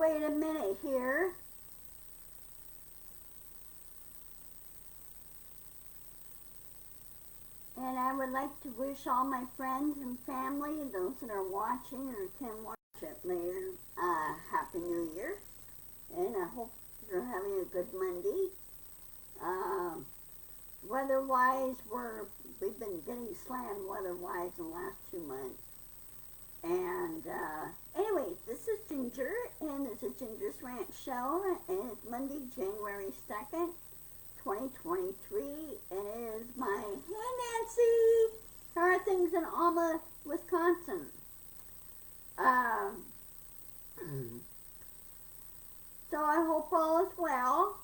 wait a minute here. And I would like to wish all my friends and family, those that are watching or can watch it later, Happy New Year. And I hope you're having a good Monday. Weather-wise, we've been getting slammed weather-wise the last 2 months. And anyway, this is Ginger, and this is Ginger's Rant Show, and it's Monday, January 2nd, 2023, and it is my, hey Nancy, how are things in Alma, Wisconsin? So I hope all is well.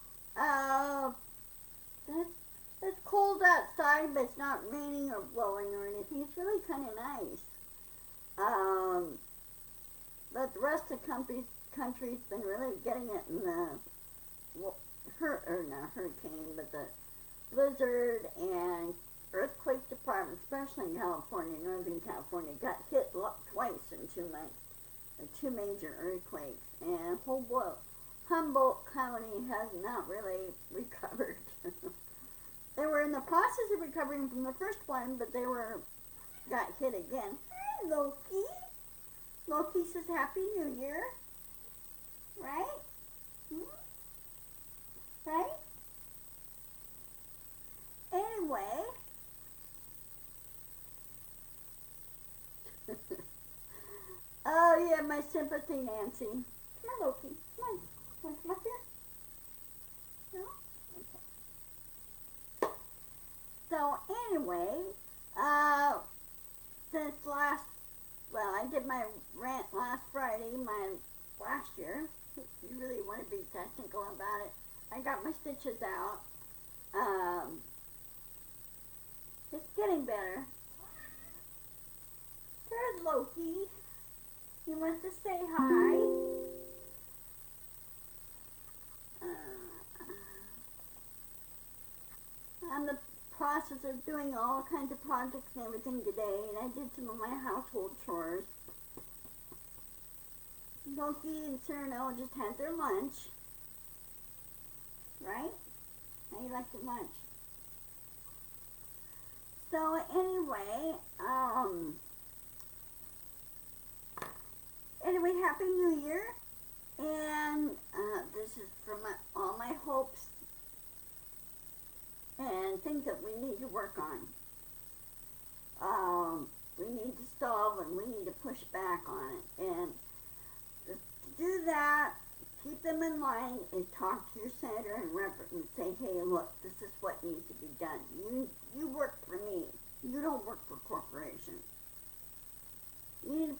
It's cold outside, but it's not raining or blowing or anything. It's really kind of nice. But the rest of the country's been really getting it in the not hurricane, but the blizzard and earthquake department, especially in California, Northern California, got hit twice in 2 months. Two major earthquakes, and Humboldt County has not really recovered. They were in the process of recovering from the first one, but they got hit again. Hi, Loki. Loki says Happy New Year. Right? Right? Anyway. Oh, yeah, my sympathy, Nancy. Come on, Loki. Come on. Want to come up here? No? Okay. So, anyway, since I did my rant last Friday, last year. You really want to be technical about it. I got my stitches out. It's getting better. There's Loki. He wants to say hi. I'm in the process of doing all kinds of projects and everything today, and I did some of my household chores. Loki and Cyrano just had their lunch. Right? How you like your lunch? So anyway, Happy New Year, and this is from all my hopes and things that we need to work on. We need to solve and we need to push back on it, and to do that, keep them in line and talk to your senator and rep and say, hey, look, this is what needs to be done. You work for me. You don't work for corporations. We need to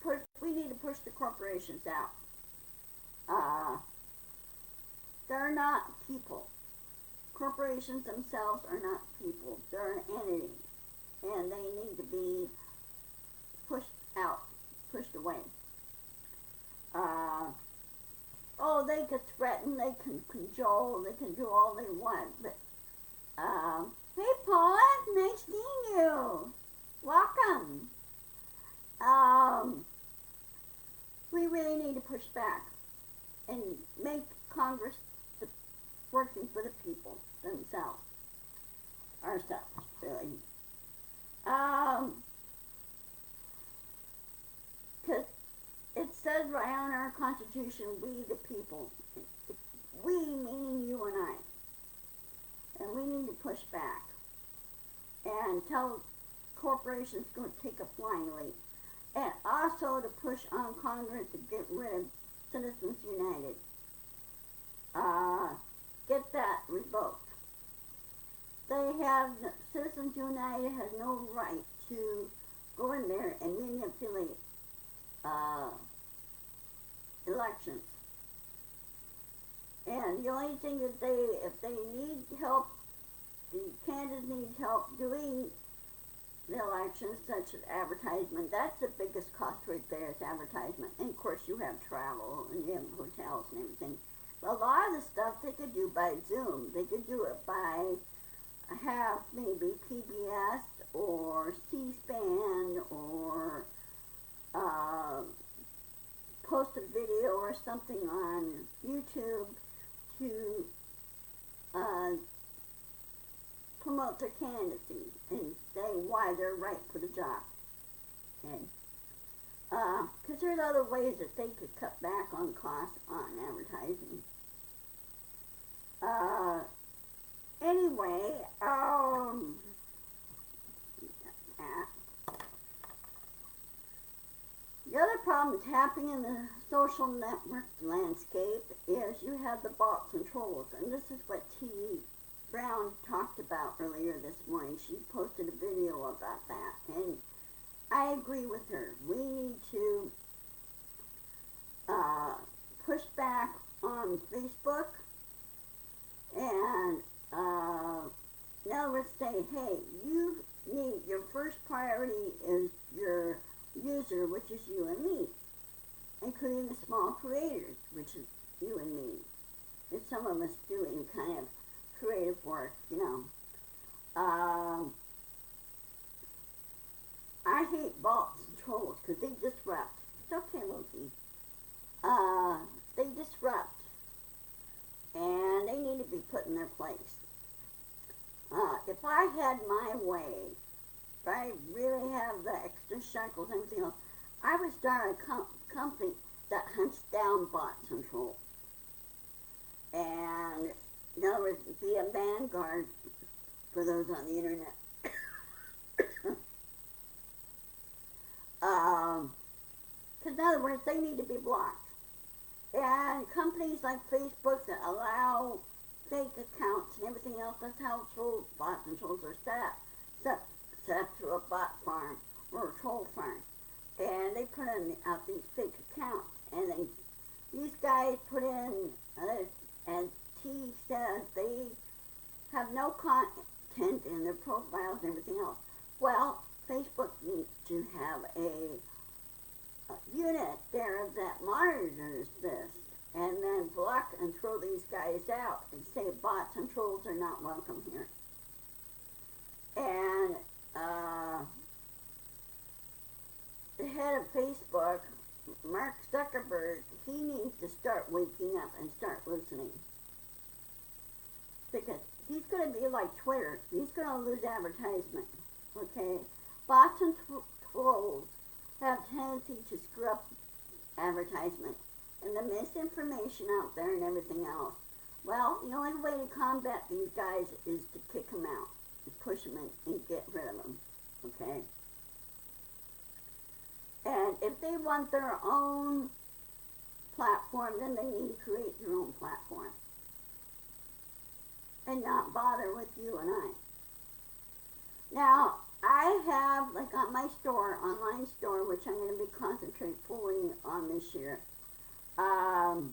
push the corporations out. They're not people. Corporations themselves are not people. They're an entity. And they need to be pushed out, pushed away. They can threaten, they can cajole, they can do all they want, but, hey Paula, nice seeing you. Welcome. We really need to push back and make Congress working for the people themselves. Ourselves, really. Because it says right on our Constitution, we the people. We meaning you and I. And we need to push back and tell corporations going to take a flying leap. And also to push on Congress to get rid of Citizens United. Get that revoked. Citizens United has no right to go in there and manipulate elections. And the only thing that if they need help, the candidates need help doing the elections, such as advertisement. That's the biggest cost right there, is advertisement. And of course you have travel and you have hotels and everything. But a lot of the stuff they could do by Zoom. They could do it by maybe PBS or C-SPAN or post a video or something on YouTube to promote their candidacy and say why they're right for the job. Okay? Because there's other ways that they could cut back on costs on advertising. Anyway, the other problem that's happening in the social network landscape is you have the bots and trolls, and this is what T. Brown talked about earlier this morning. She posted a video about that, and I agree with her. We need to push back on Facebook and in other words say, hey, you need, your first priority is your user, which is you and me, including the small creators, which is you and me. There's some of us doing kind of creative work, you know. I hate bots and trolls because they disrupt. It's okay, Loki. They disrupt, and they need to be put in their place. If I had my way, if I really have the extra shekels and everything else, I would start a company that hunts down bots and trolls. And in other words, be a vanguard for those on the internet. Because in other words, they need to be blocked. And companies like Facebook that allow fake accounts and everything else, that's how trolls, bots and trolls are set up through a bot farm or a troll farm. And they put in out these fake accounts, and then these guys put in, and T says they have no content in their profiles and everything else. Well, Facebook needs to have a unit there that monitors this, and then block and throw these guys out and say bots and trolls are not welcome here. And the head of Facebook, Mark Zuckerberg, he needs to start waking up and start listening. Because he's going to be like Twitter. He's going to lose advertisement. Okay? Bots and trolls have tendency to screw up advertisement and the misinformation out there and everything else. Well, the only way to combat these guys is to kick them out, to push them in and get rid of them. Okay? And if they want their own platform, then they need to create their own platform and not bother with you and I. Now, I have, like on my store, online store, which I'm going to be concentrating fully on this year, I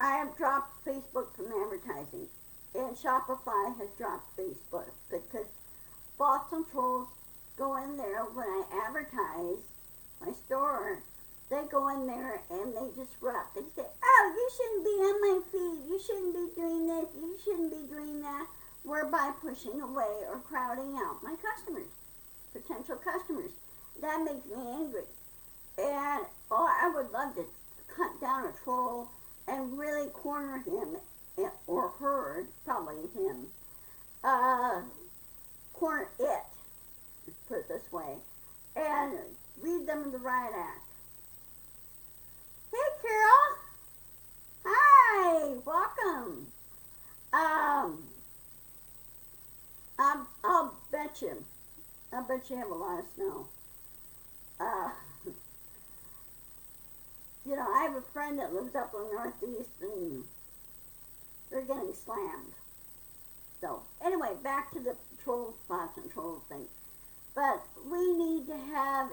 have dropped Facebook from advertising, and Shopify has dropped Facebook because bots and trolls go in there when I advertise my store. They go in there and they disrupt. They say, oh, you shouldn't be on my feed. You shouldn't be doing this. You shouldn't be doing that. Whereby pushing away or crowding out my customers, potential customers. That makes me angry. And I would love to cut down a troll and really corner him or her, probably him, corner it, let's put it this way, and read them the riot act. Hey, Carol. Hi, welcome. I'll bet you have a lot of snow. You know, I have a friend that lives up in the Northeast, and they're getting slammed. So, anyway, back to the troll spots and troll thing. But we need to have,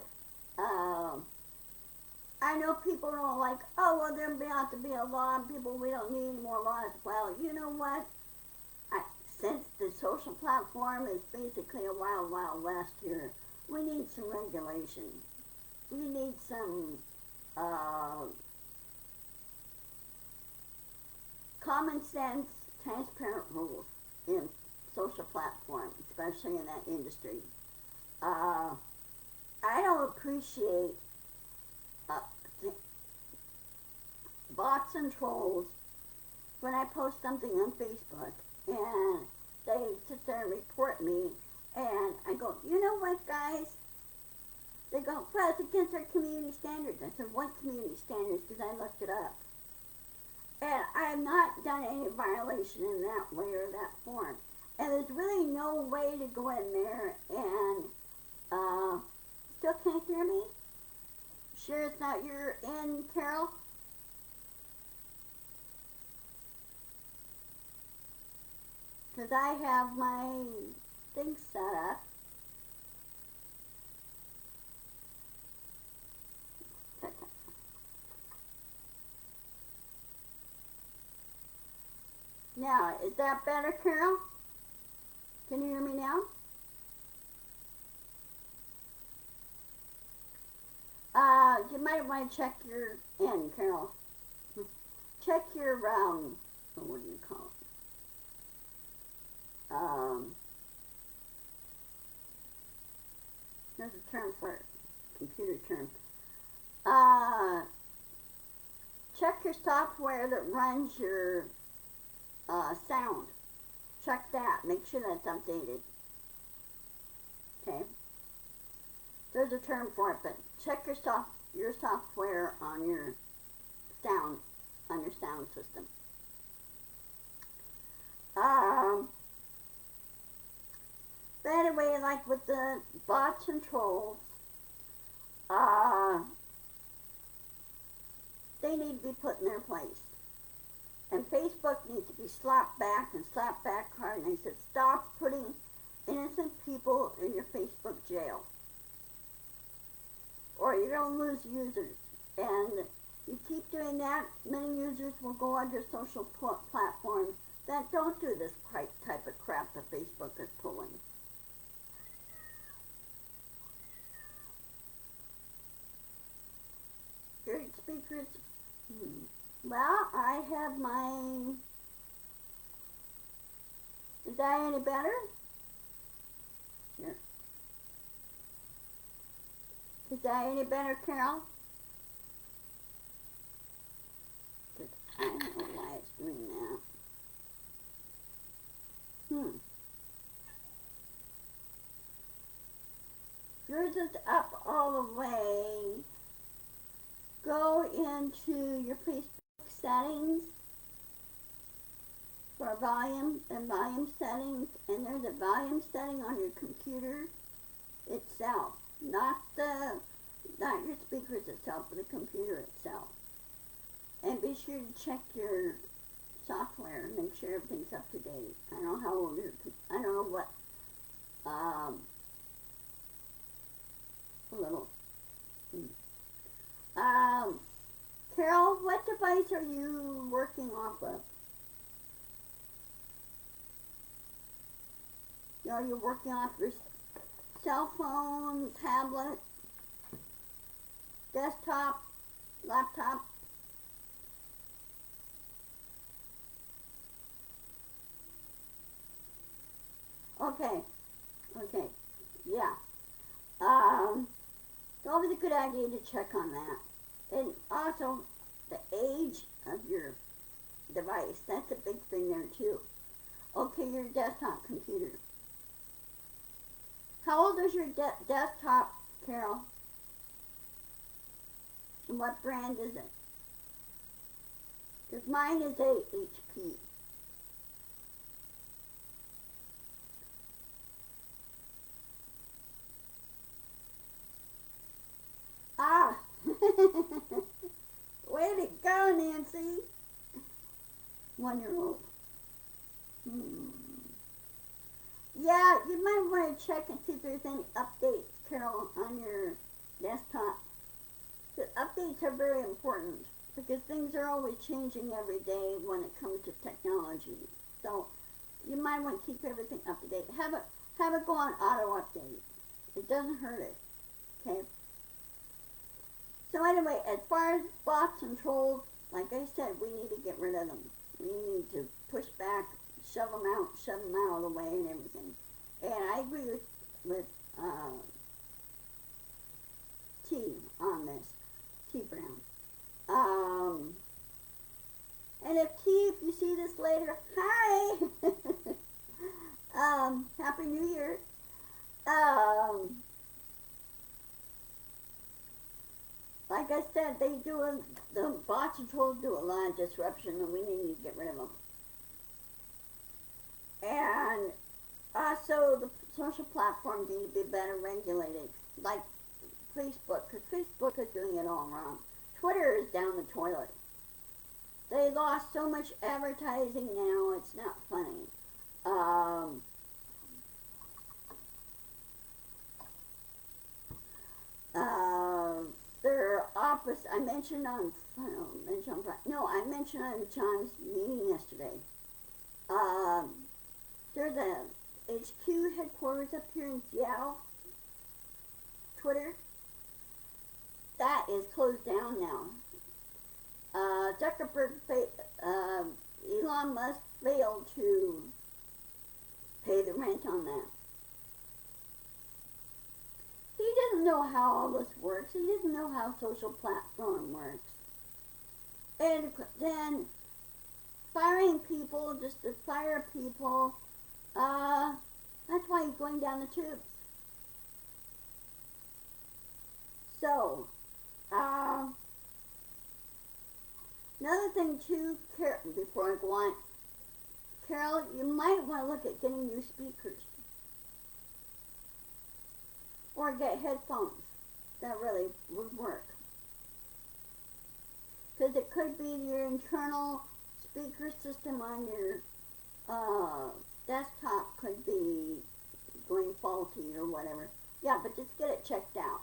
I know people don't like, oh, well, there'll be out to be a law, and people, we don't need any more laws. Well, you know what? Since the social platform is basically a wild, wild west here, we need some regulation. We need some common sense, transparent rules in social platform, especially in that industry. I don't appreciate uh, bots and trolls when I post something on Facebook, and they sit there and report me, and I go, you know what, guys? They go, well, it's against our community standards. I said, what community standards? Because I looked it up. And I have not done any violation in that way or that form. And there's really no way to go in there and still can't hear me? Sure it's not your end, Carol? Because I have my thing set up. Now, is that better, Carol? Can you hear me now? You might want to check your end, Carol. Check your, what do you call it? There's a term for it, computer term. Check your software that runs your sound. Check that. Make sure that's updated. Okay. There's a term for it, but check your software on your sound system. But anyway, like with the bots and trolls, they need to be put in their place. And Facebook needs to be slapped back and slapped back hard. And I said, stop putting innocent people in your Facebook jail, or you're going to lose users. And you keep doing that, many users will go under social platforms that don't do this type of crap that Facebook is pulling. Your speakers, well, I have my, is that any better? Here. Is that any better, Carol? I don't know why it's doing that. Yours is up all the way. Go into your Facebook settings for volume and volume settings, and there's a volume setting on your computer itself, not your speakers itself, but the computer itself. And be sure to check your software and make sure everything's up to date. I don't know how old I don't know what a little. Carol, what device are you working off of? Are you working off your cell phone, tablet, desktop, laptop? Okay, yeah. It's always a good idea to check on that. And also, the age of your device, that's a big thing there too. Okay, your desktop computer. How old is your desktop, Carol? And what brand is it? Because mine is a HP. Ah! Way to go, Nancy. 1-year-old. Yeah, you might want to check and see if there's any updates, Carol, on your desktop. The updates are very important because things are always changing every day when it comes to technology. So you might want to keep everything up to date. Have it go on auto update. It doesn't hurt it. Okay. So anyway, as far as bots and trolls, like I said, we need to get rid of them. We need to push back, shove them out of the way and everything. And I agree with T on this. T see this later, hi! Happy New Year. Like I said, the bots and trolls do a lot of disruption, and we need to get rid of them. And also, the social platforms need to be better regulated, like Facebook, because Facebook is doing it all wrong. Twitter is down the toilet. They lost so much advertising now, it's not funny. Their office, I mentioned on John's meeting yesterday. There's a HQ headquarters up here in Seattle. Twitter. That is closed down now. Elon Musk failed to pay the rent on that. He doesn't know how all this works. He doesn't know how social platform works. And then firing people just to fire people, that's why he's going down the tubes. So, another thing too, before I go on, Carol, you might want to look at getting new speakers. Or get headphones. That really would work. Because it could be your internal speaker system on your desktop could be going faulty or whatever. Yeah, but just get it checked out.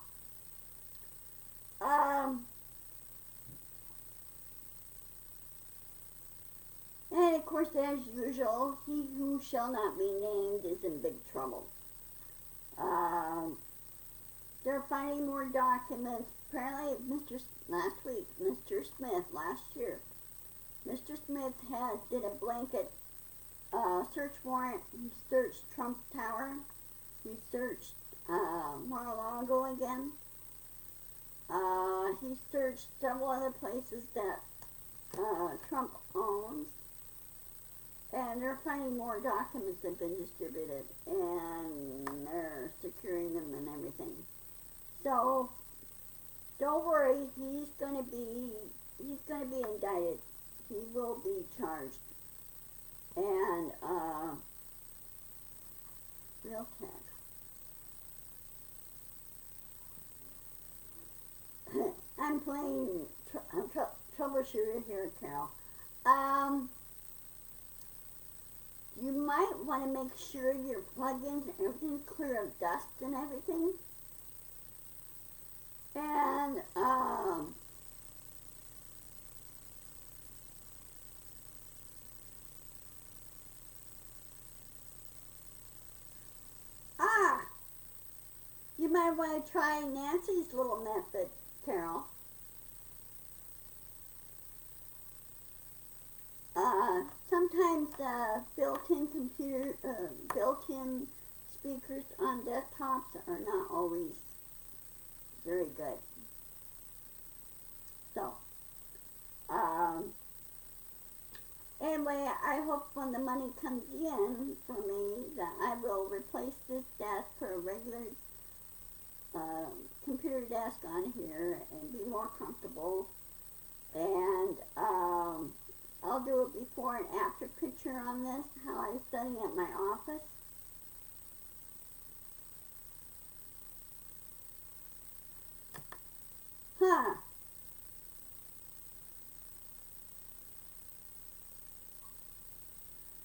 And of course, as usual, he who shall not be named is in big trouble. They're finding more documents. Apparently, Mr. Smith last year, Mr. Smith did a blanket search warrant. He searched Trump Tower. He searched Mar-a-Lago again. He searched several other places that Trump owns. And they're finding more documents that have been distributed, and they're securing them and everything. So don't worry, he's going to be indicted. He will be charged. And real tech. I'm playing troubleshooter here, Carol. You might want to make sure your plugins and everything's clear of dust and everything. And you might want to try Nancy's little method, Carol. Sometimes built-in speakers on desktops are not always very good. So, anyway, I hope when the money comes in for me that I will replace this desk for a regular computer desk on here and be more comfortable. And I'll do a before and after picture on this, how I'm studying at my office.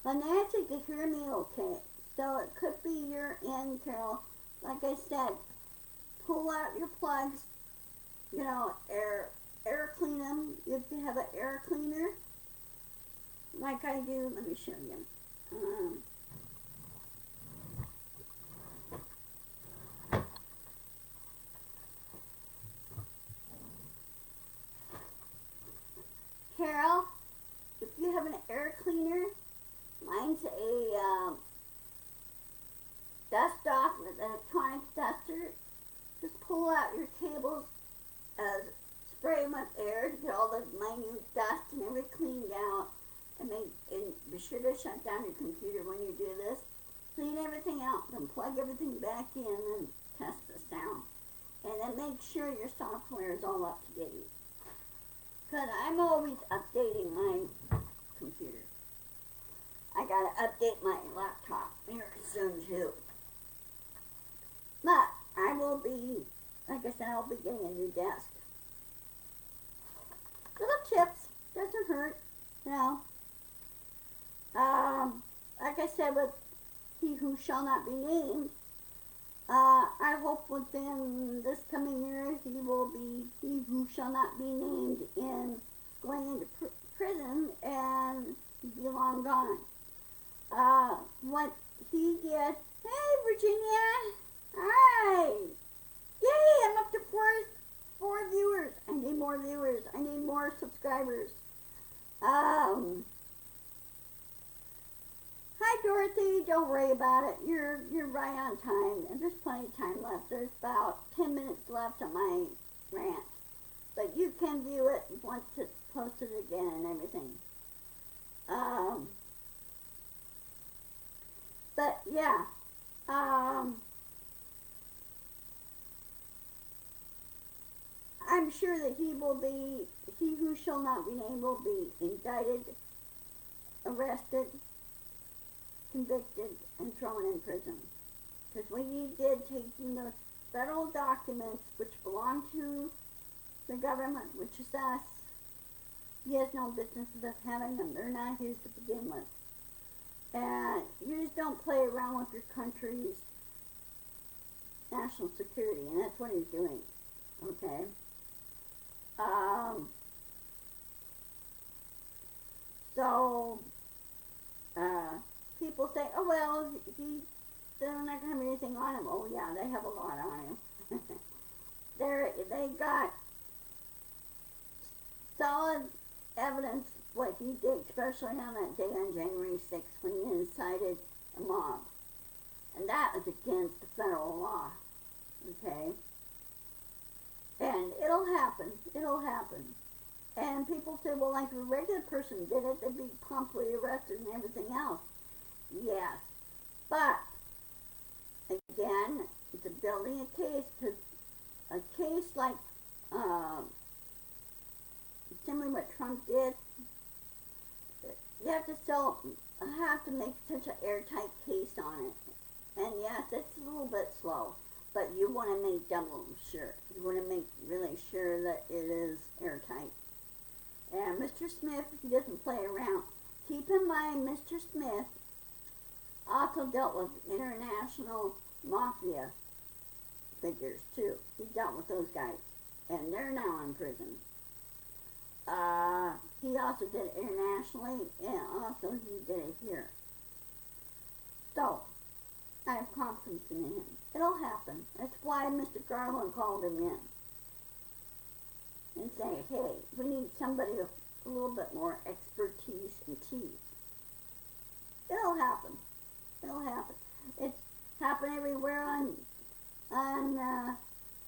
But Nancy can hear me okay, so it could be your end, Carol. Like I said, pull out your plugs, air clean them if you have an air cleaner. Like I do, let me show you. Carol, if you have an air cleaner, mine's a dust off with an electronic duster. Just pull out your cables, spray them with air to get all the minute dust and everything cleaned out, and sure to shut down your computer when you do this. Clean everything out, then plug everything back in and test the sound. And then make sure your software is all up to date. Because I'm always updating my computer. I gotta update my laptop here soon too. But I will be, like I said, I'll be getting a new desk. Little tips, doesn't hurt, you know. Like I said, with He Who Shall Not Be Named, I hope within this coming year he who shall not be named in going into prison and be long gone. What he did, hey Virginia, hi, yay, I'm up to four viewers. I need more viewers, I need more subscribers. Hi Dorothy, don't worry about it. You're right on time, and there's plenty of time left. There's about 10 minutes left on my rant, but you can view it once it's posted again and everything. But yeah, I'm sure that he who shall not be named will be indicted, arrested, convicted, and thrown in prison. Because what he did, taking those federal documents which belong to the government, which is us, he has no business with us having them. They're not his to begin with. And you just don't play around with your country's national security, and that's what he's doing. Okay? People say, oh well, they're not going to have anything on him. Oh yeah, they have a lot on him. They got solid evidence what he did, especially on that day on January 6th when he incited a mob. And that is against the federal law. Okay? And it'll happen. It'll happen. And people say, well, like if a regular person did it, they'd be promptly arrested and everything else. Yes. But, again, it's a building a case, because a case like, similar what Trump did, you have to make such an airtight case on it. And yes, it's a little bit slow, but you want to make double sure. You want to make really sure that it is airtight. And Mr. Smith, he doesn't play around. Keep in mind, Mr. Smith also dealt with international mafia figures too. He dealt with those guys, and they're now in prison. He also did it internationally, and also he did it here. So, I have confidence in him. It'll happen. That's why Mr. Garland called him in and say, hey, we need somebody with a little bit more expertise and teeth. It'll happen. It'll happen. It's happened everywhere on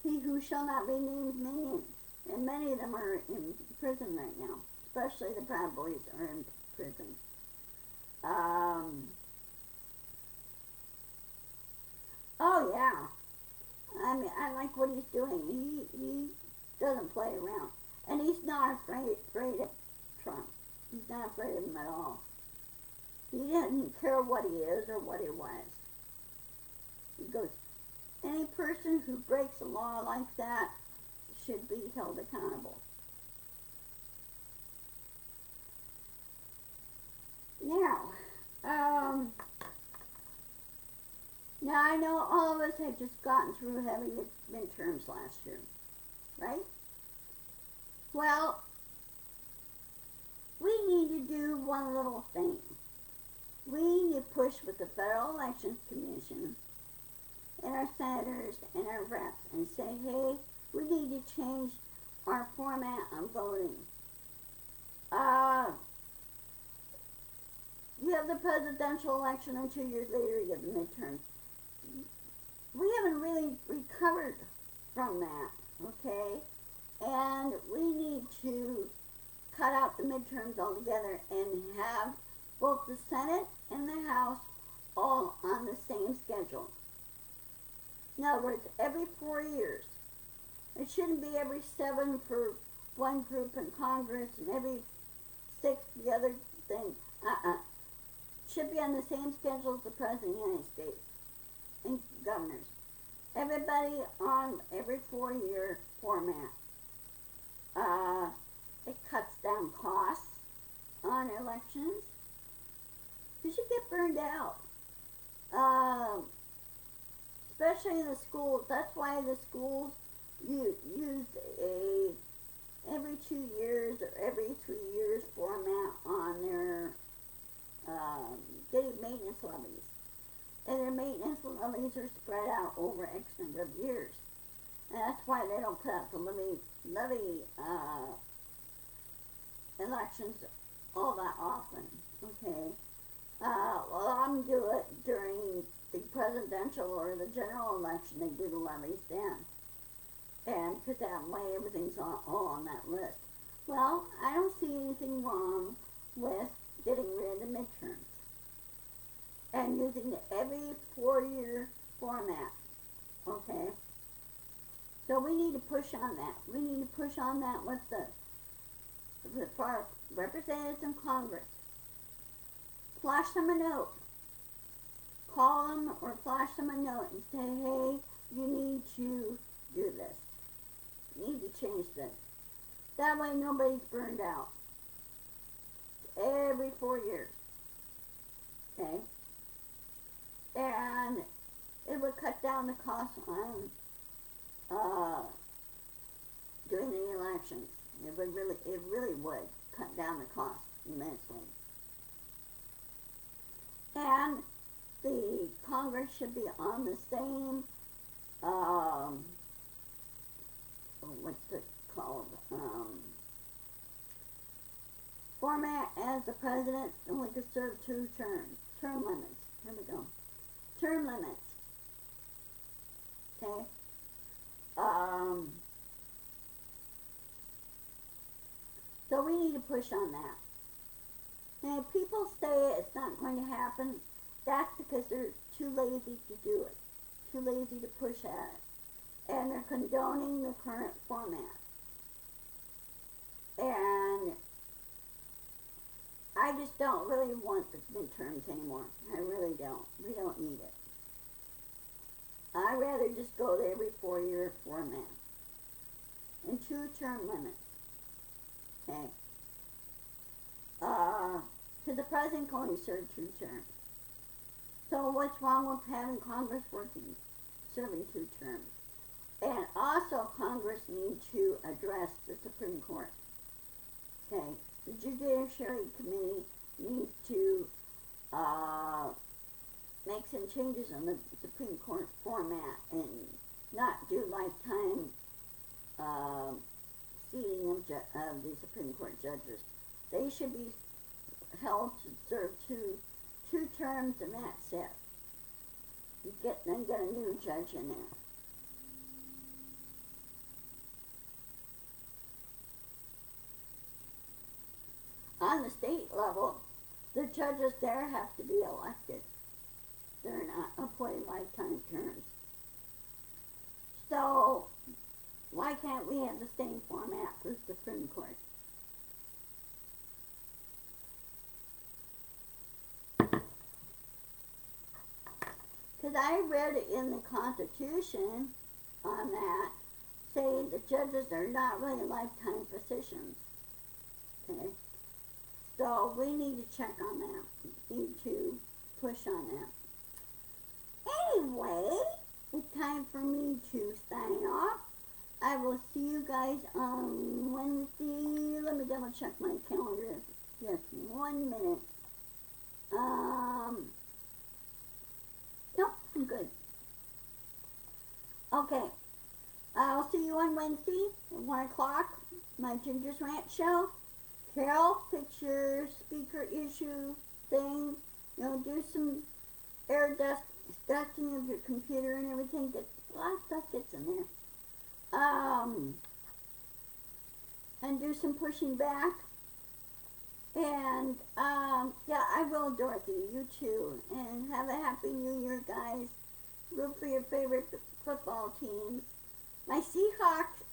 He Who Shall Not Be Named millions. And many of them are in prison right now. Especially the Proud Boys are in prison. Oh yeah. I mean, I like what he's doing. He doesn't play around. And he's not afraid of Trump. He's not afraid of him at all. He doesn't care what he is or what he was. He goes, any person who breaks a law like that should be held accountable. Now I know all of us have just gotten through having the midterms last year, right? Well, we need to do one little thing. We need to push with the Federal Elections Commission and our senators and our reps and say, hey, we need to change our format on voting. You have the presidential election, and 2 years later you have the midterms. We haven't really recovered from that, okay? And we need to cut out the midterms altogether and have both the Senate and the House all on the same schedule. In other words, every 4 years. It shouldn't be every 7 for one group in Congress and every 6 the other thing. Should be on the same schedule as the President of the United States and governors. Everybody on every 4-year format. It cuts down costs on elections because you get burned out. Especially in the schools. That's why the schools use a every 2 years or every 3 years format on their getting maintenance levies. And their maintenance levies are spread out over X number of years. And that's why they don't put out the levy elections all that often. Okay. Well, I'm do it during the presidential or the general election. They do the levies then, and because that way everything's all on that list. Well, I don't see anything wrong with getting rid of the midterms and using every 4-year format. Okay. So we need to push on that. We need to push on that with the for representatives in Congress. Flash them a note. Call them or flash them a note and say, hey, you need to do this. You need to change this. That way nobody's burned out. Every 4 years. Okay? And it would cut down the cost on doing the elections. It really would cut down the cost immensely. And the Congress should be on the same, what's it called, format as the president, and we could serve 2 terms. Term limits. Here we go. Term limits. Okay? So we need to push on that. And if people say it's not going to happen, that's because they're too lazy to do it. Too lazy to push at it. And they're condoning the current format. And I just don't really want the midterms anymore. I really don't. We don't need it. I'd rather just go to every 4-year format. And 2 term limits. Okay. Because the president can only serve 2 terms. So what's wrong with having Congress serving 2 terms? And also Congress needs to address the Supreme Court. Okay. The Judiciary Committee needs to make some changes on the Supreme Court format and not do lifetime seating of the Supreme Court judges. They should be held to serve two terms, and that's it. Then get a new judge in there. On the state level, the judges there have to be elected. They're not appointed lifetime terms. So, why can't we have the same format for the Supreme Court? Because I read it in the Constitution on that, saying the judges are not really lifetime positions. Okay? So we need to check on that. We need to push on that. Anyway, it's time for me to sign off. I will see you guys on Wednesday. Let me double check my calendar. Just 1 minute. Nope, I'm good. Okay. I'll see you on Wednesday at 1 o'clock. My Ginger's Rant show. Carol, fix your speaker issue thing. You know, do some air dusting of your computer and everything. A lot of stuff gets in there. And do some pushing back. And, Yeah, I will, Dorothy. You too. And have a happy New Year, guys. Root for your favorite football teams. My Seahawks,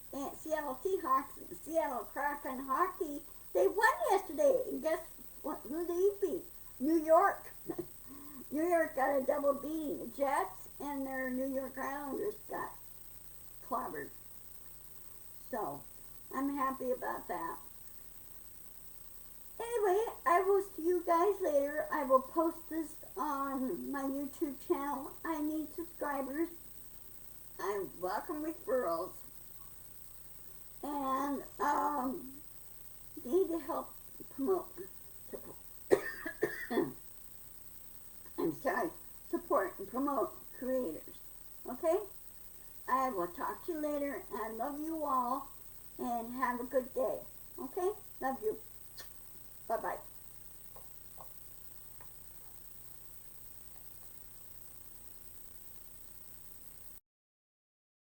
Seattle Seahawks, and Seattle Kraken hockey, they won yesterday. And guess what? Who they beat? New York. New York got a double beating. The Jets and their New York Islanders got clobbered. So, I'm happy about that. Anyway, I will see you guys later. I will post this on my YouTube channel. I need subscribers. I welcome referrals. And need to help promote, I'm sorry, support and promote creators. Okay? I will talk to you later. I love you all and have a good day. Okay? Love you. Bye-bye.